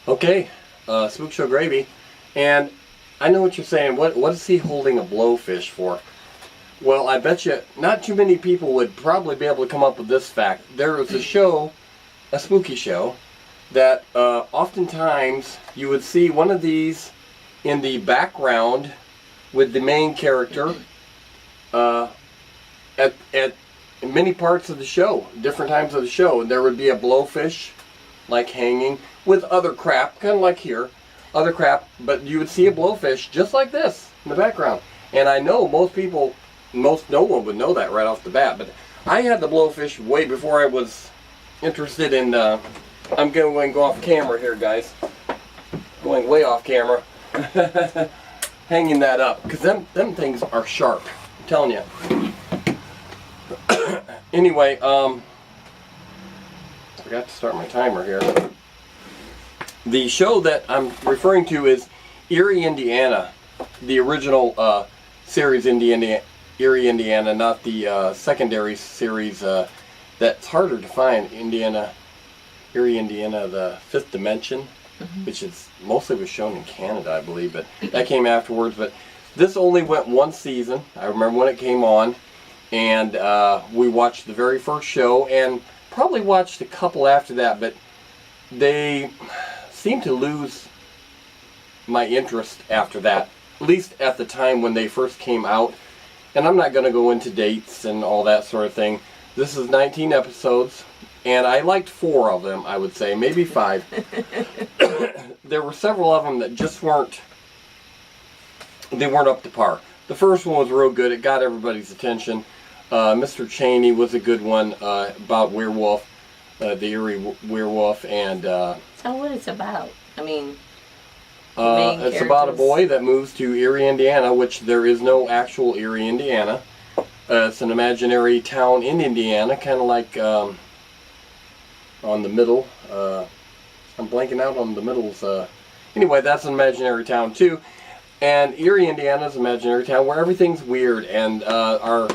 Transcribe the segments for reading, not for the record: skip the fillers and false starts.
Okay, SpookShow Gravy, and I know what you're saying. What is he holding a blowfish for? Well, I bet you not too many people would probably be able to come up with this fact. There was a show, a spooky show, that oftentimes you would see one of these in the background with the main character at many parts of the show, different times of the show, and there would be a blowfish like hanging with other crap, kind of like here, other crap, but you would see a blowfish just like this in the background. And I know no one would know that right off the bat, but I had the blowfish way before I was interested in, I'm going to go off camera here, guys, going way off camera, hanging that up, because them things are sharp, I'm telling you. Anyway, forgot to start my timer here. The show that I'm referring to is Eerie Indiana, the original series Eerie Indiana, not the secondary series that's harder to find, Eerie Indiana, the Fifth Dimension, which is mostly was shown in Canada, I believe, but that came afterwards. But this only went one season. I remember when it came on, and we watched the very first show, and probably watched a couple after that, but they seemed to lose my interest after that, at least at the time when they first came out. And I'm not going to go into dates and all that sort of thing. This is 19 episodes, and I liked 4 of them, I would say, maybe 5. There were several of them that just weren't up to par. The first one was real good. It got everybody's attention. Mr. Cheney was a good one, about werewolf, the Eerie werewolf, and what it's about? I mean, it's about a boy that moves to Eerie, Indiana, which there is no actual Eerie, Indiana. It's an imaginary town in Indiana, kind of like on the middle. I'm blanking out on the middles. Anyway, that's an imaginary town too. And Eerie, Indiana is an imaginary town where everything's weird, and our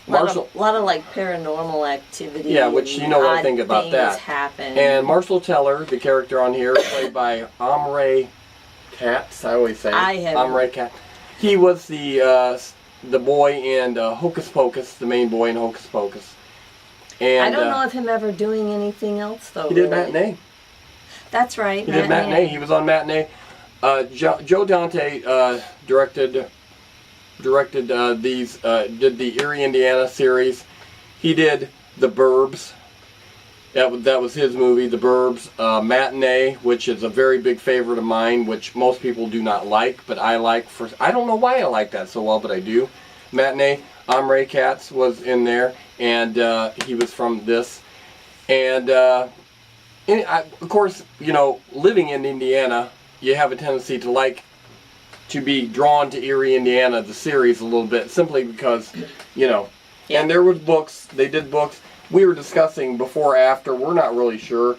Marshall, a lot of like paranormal activity. Yeah, which you know what I think about that. Happen. And Marshall Teller, the character on here, played by Omri Katz. I always say Omri Katz. He was the boy in Hocus Pocus, the main boy in Hocus Pocus. And I don't know of him ever doing anything else though. He did Matinee. That's right. He did Matinee. He was on Matinee. Joe Dante directed these, did the Eerie, Indiana series. He did The Burbs. That was his movie, The Burbs. Matinee, which is a very big favorite of mine, which most people do not like, but I like. I don't know why I like that so well, but I do. Matinee. Omri Katz was in there, and he was from this. And of course, you know, living in Indiana, you have a tendency to be drawn to Eerie, Indiana, the series, a little bit, simply because, you know, and there was books, they did books. We were discussing before, after, we're not really sure.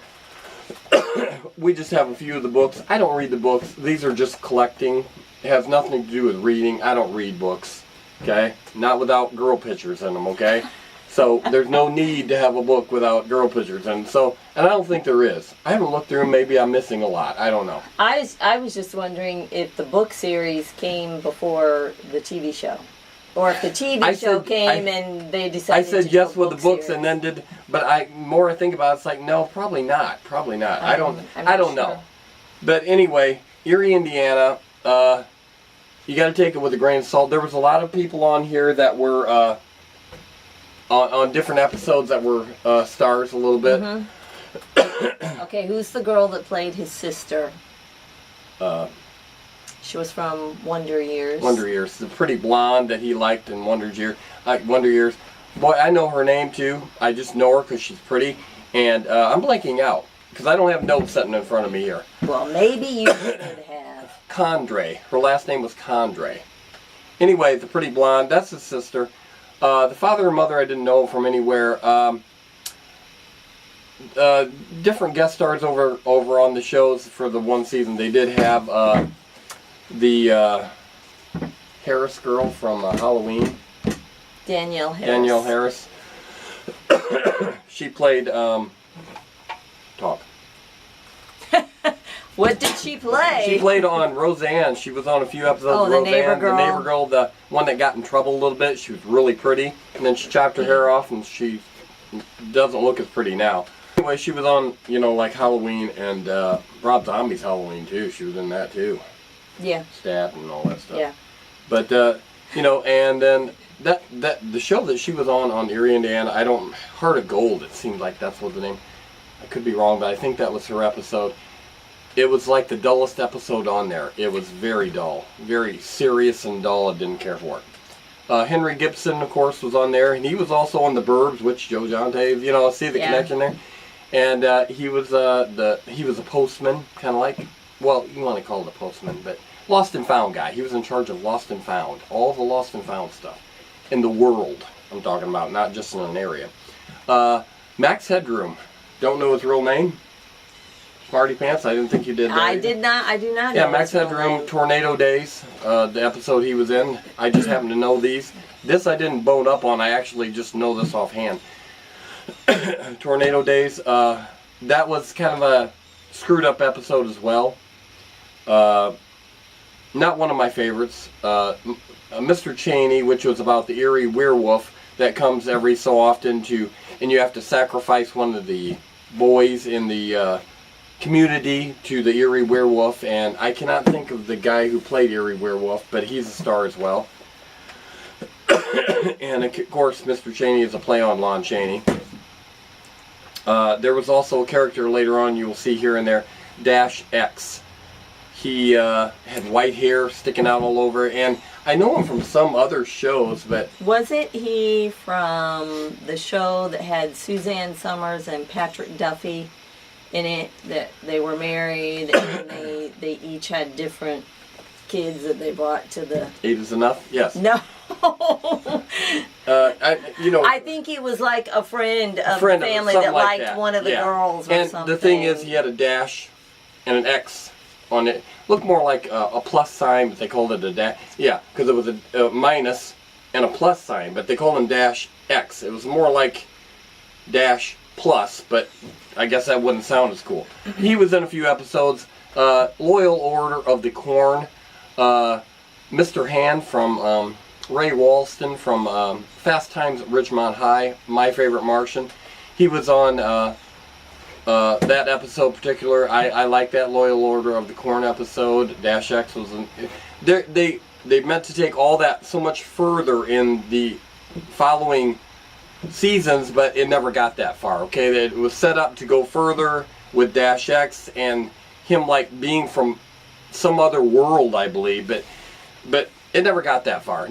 We just have a few of the books. I don't read the books. These are just collecting. It has nothing to do with reading. I don't read books, okay? Not without girl pictures in them, okay? So there's no need to have a book without girl pictures, and I don't think there is. I haven't looked through them. Maybe I'm missing a lot. I don't know. I was just wondering if the book series came before the TV show, or if the TV show came and they decided. I said to yes do with the books series. and then did, but I think about it, it's like no, probably not. Probably not. I don't know. But anyway, Eerie, Indiana. You got to take it with a grain of salt. There was a lot of people on here that were. On different episodes that were stars a little bit. Okay, who's the girl that played his sister? She was from Wonder Years. Wonder Years, the pretty blonde that he liked in Wonder Years. Boy, I know her name too. I just know her because she's pretty, and I'm blanking out because I don't have notes sitting in front of me here. Well, maybe you should have. Condre. Her last name was Condre. Anyway, the pretty blonde. That's his sister. The father and mother I didn't know from anywhere. Different guest stars over on the shows for the one season. They did have the Harris girl from Halloween. Danielle Harris. Danielle Harris. She played talk. What did she play? She played on Roseanne. She was on a few episodes of Roseanne. The neighbor girl, the one that got in trouble a little bit. She was really pretty. And then she chopped her hair off and she doesn't look as pretty now. Anyway, she was on, you know, like Halloween and Rob Zombie's Halloween too. She was in that too. Yeah. Stab and all that stuff. Yeah. But, you know, and then the show that she was on Eerie, Indiana, Heart of Gold, it seemed like that's what the name. I could be wrong, but I think that was her episode. It was like the dullest episode on there. It was very dull. Very serious and dull. I didn't care for it. Henry Gibson, of course, was on there. And he was also on The Burbs, which Joe Dante, you know, see the connection there? And he was a postman, kind of like, well, you want to call it a postman, but Lost and Found guy. He was in charge of Lost and Found. All the Lost and Found stuff. In the world, I'm talking about, not just in an area. Max Headroom. Don't know his real name. Smarty Pants, I didn't think you did that. I do not Yeah, know Max Headroom, Tornado Days, the episode he was in. I just happen to know these. This I didn't bone up on, I actually just know this offhand. Tornado Days, that was kind of a screwed up episode as well. Not one of my favorites. Mr. Cheney, which was about the Eerie werewolf that comes every so often and you have to sacrifice one of the boys in the community to the Eerie werewolf, and I cannot think of the guy who played Eerie werewolf, but he's a star as well. And of course, Mr. Cheney is a play on Lon Chaney. There was also a character later on you will see here and there, Dash X. He had white hair sticking out all over, and I know him from some other shows, but... Wasn't he from the show that had Suzanne Summers and Patrick Duffy in it, that they were married and they each had different kids that they brought to the... 8 is enough? Yes. No. I think he was like a friend of the family that liked that. One of the girls or something. And the thing is, he had a dash and an X on it. Looked more like a plus sign, but they called it a dash. Yeah, because it was a minus and a plus sign, but they called him Dash X. It was more like Dash Plus, but I guess that wouldn't sound as cool. He was in a few episodes. Loyal Order of the Corn. Mr. Hand from Ray Walston from Fast Times at Ridgemont High, My Favorite Martian. He was on that episode in particular. I like that Loyal Order of the Corn episode. Dash X was they meant to take all that so much further in the following seasons, but it never got that far. Okay, it was set up to go further with Dash X and him like being from some other world, I believe, but it never got that far.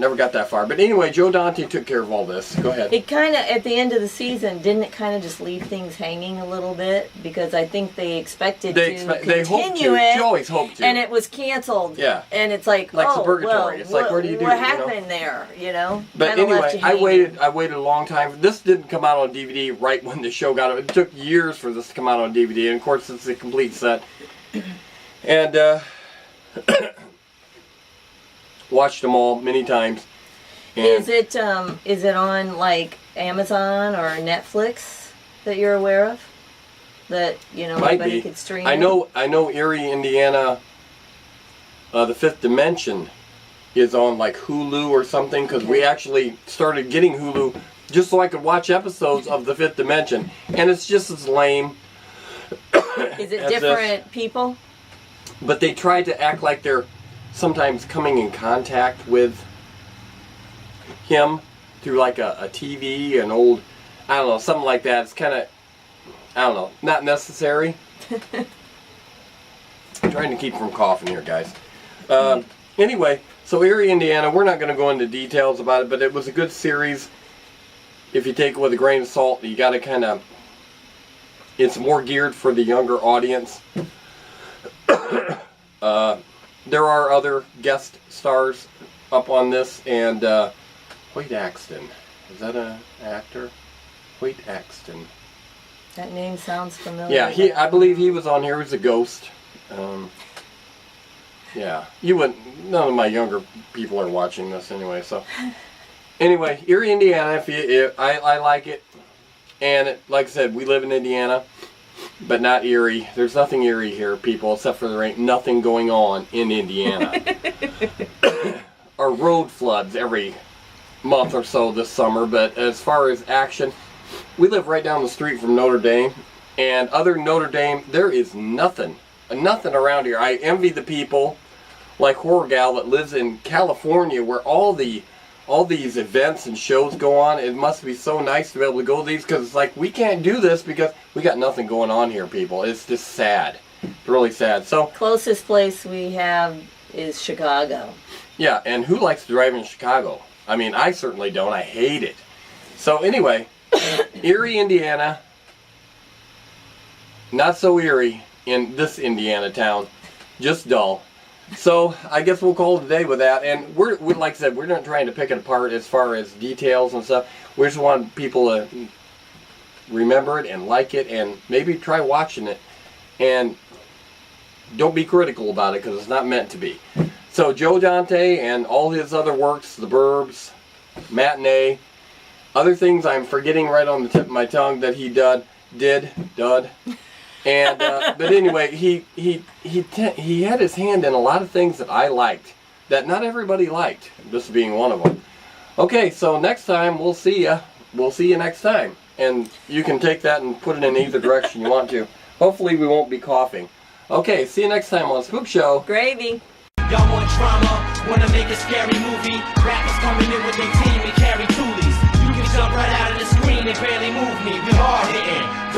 But anyway, Joe Dante took care of all this. Go ahead. It kind of, at the end of the season, didn't it kind of just leave things hanging a little bit? Because I think they expected to continue it. You always hoped to. And it was canceled. Yeah. And it's like the purgatory. Well, it's like, where do you do? What happened there? You know. But anyway, I waited a long time. This didn't come out on DVD right when the show got it. It took years for this to come out on DVD, and of course, it's a complete set. And watched them all many times. And is it on like Amazon or Netflix that you're aware of? That anybody could stream. I know Eerie, Indiana. The Fifth Dimension is on like Hulu or something, because we actually started getting Hulu just so I could watch episodes of The Fifth Dimension, and it's just as lame. Is it different people? But they try to act like they're sometimes coming in contact with him through like a TV, an old, I don't know, something like that. It's kind of, I don't know, not necessary. I'm trying to keep from coughing here, guys. Anyway, so Eerie, Indiana, we're not going to go into details about it, but it was a good series. If you take it with a grain of salt, you got to kind of, it's more geared for the younger audience. There are other guest stars up on this, and Hoyt Axton. Is that an actor? Hoyt Axton. That name sounds familiar. Yeah, I believe he was on here as a ghost. Yeah, you wouldn't. None of my younger people are watching this anyway. So, anyway, Eerie, Indiana. I like it, and like I said, we live in Indiana. but not Eerie. There's nothing eerie here, people, except for there ain't nothing going on in Indiana. Our road floods every month or so this summer, but as far as action, we live right down the street from Notre Dame, and other than Notre Dame, there is nothing around here. I envy the people like Horror Gal that lives in California, where all these events and shows go on. It must be so nice to be able to go to these, because it's like we can't do this because we got nothing going on here, people. It's just sad. It's really sad. So closest place we have is Chicago. Yeah, and who likes to drive in Chicago? I mean, I certainly don't. I hate it. So anyway, Eerie, Indiana. Not so eerie in this Indiana town. Just dull. So I guess we'll call it a day with that. And we're like I said, we're not trying to pick it apart as far as details and stuff. We just want people to remember it and like it and maybe try watching it. And don't be critical about it, because it's not meant to be. So Joe Dante and all his other works, The Burbs, Matinee, other things I'm forgetting right on the tip of my tongue that he did. And but anyway, he had his hand in a lot of things that I liked, that not everybody liked, this being one of them. Okay, so next time we'll see ya. We'll see you next time, and you can take that and put it in either direction you want to. Hopefully we won't be coughing. Okay, see you next time on Spook Show Gravy. Y'all want drama, wanna make a scary movie. Rappers coming in with their team and carry toolies. You can jump right out of the screen and barely move me. We hard hitting.